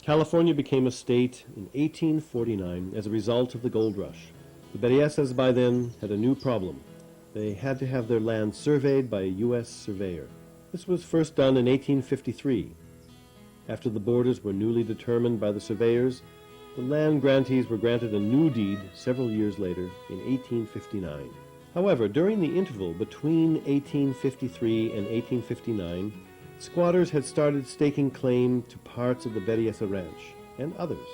California became a state in 1849 as a result of the gold rush. The Berryessas by then had a new problem. They had to have their land surveyed by a U.S. surveyor. This was first done in 1853. After the borders were newly determined by the surveyors, the land grantees were granted a new deed several years later in 1859. However, during the interval between 1853 and 1859, squatters had started staking claim to parts of the Berryessa Ranch and others.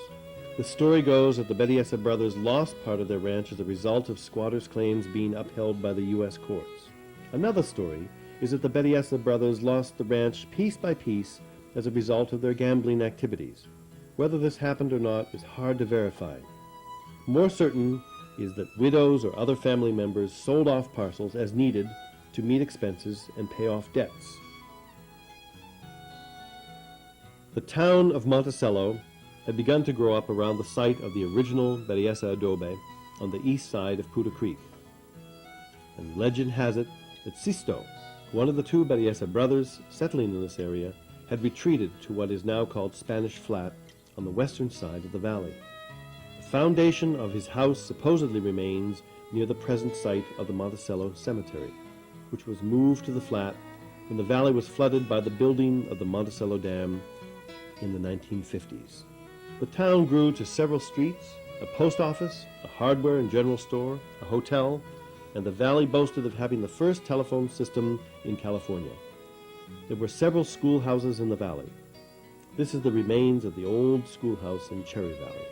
The story goes that the Berryessa brothers lost part of their ranch as a result of squatters' claims being upheld by the U.S. courts. Another story is that the Berryessa brothers lost the ranch piece by piece as a result of their gambling activities. Whether this happened or not is hard to verify. More certain is that widows or other family members sold off parcels as needed to meet expenses and pay off debts. The town of Monticello had begun to grow up around the site of the original Berryessa adobe on the east side of Puda Creek. And legend has it that Sisto, one of the two Berryessa brothers settling in this area, had retreated to what is now called Spanish Flat on the western side of the valley. The foundation of his house supposedly remains near the present site of the Monticello Cemetery, which was moved to the flat when the valley was flooded by the building of the Monticello Dam in the 1950s. The town grew to several streets, a post office, a hardware and general store, a hotel, and the valley boasted of having the first telephone system in California. There were several schoolhouses in the valley. This is the remains of the old schoolhouse in Cherry Valley.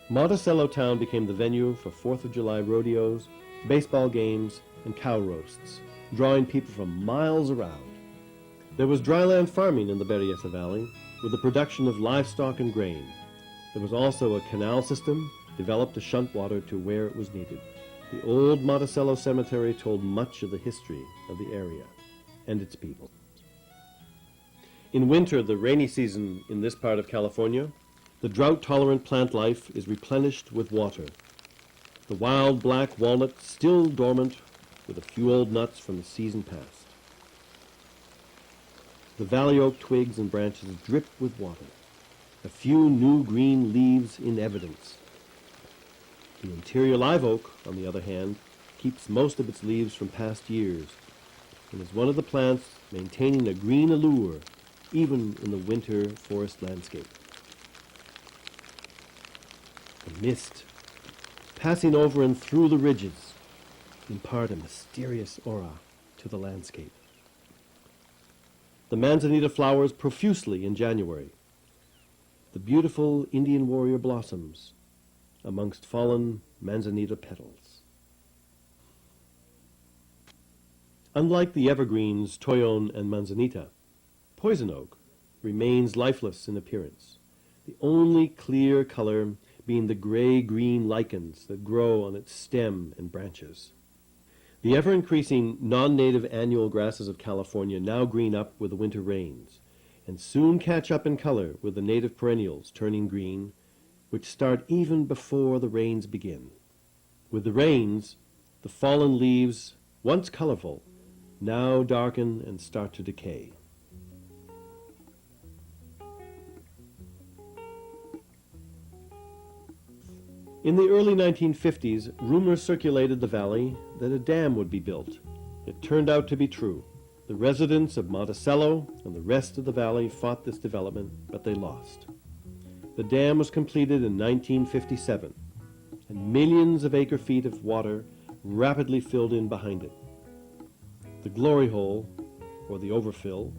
Monticello town became the venue for 4th of July rodeos, baseball games, and cow roasts, drawing people from miles around. There was dryland farming in the Berryessa Valley, with the production of livestock and grain. There was also a canal system developed to shunt water to where it was needed. The old Monticello Cemetery told much of the history of the area and its people. In winter, the rainy season in this part of California, the drought-tolerant plant life is replenished with water. The wild black walnut still dormant with a few old nuts from the season past. The valley oak twigs and branches drip with water, a few new green leaves in evidence. The interior live oak, on the other hand, keeps most of its leaves from past years and is one of the plants maintaining a green allure even in the winter forest landscape. The mist, passing over and through the ridges, impart a mysterious aura to the landscape. The manzanita flowers profusely in January. The beautiful Indian warrior blossoms amongst fallen manzanita petals. Unlike the evergreens toyon and manzanita, poison oak remains lifeless in appearance, the only clear color being the gray-green lichens that grow on its stem and branches. The ever-increasing non-native annual grasses of California now green up with the winter rains, and soon catch up in color with the native perennials turning green, which start even before the rains begin. With the rains, the fallen leaves, once colorful, now darken and start to decay. In the early 1950s, rumors circulated the valley that a dam would be built. It turned out to be true. The residents of Monticello and the rest of the valley fought this development, but they lost. The dam was completed in 1957, and millions of acre-feet of water rapidly filled in behind it. The glory hole, or the overfill,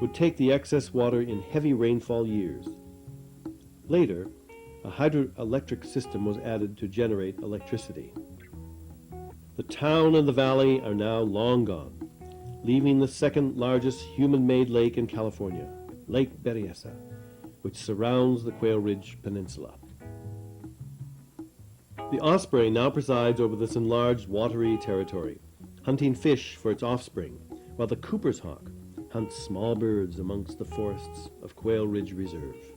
would take the excess water in heavy rainfall years. Later, a hydroelectric system was added to generate electricity. The town and the valley are now long gone, leaving the second largest human-made lake in California, Lake Berryessa, which surrounds the Quail Ridge Peninsula. The osprey now presides over this enlarged watery territory, hunting fish for its offspring, while the Cooper's hawk hunts small birds amongst the forests of Quail Ridge Reserve.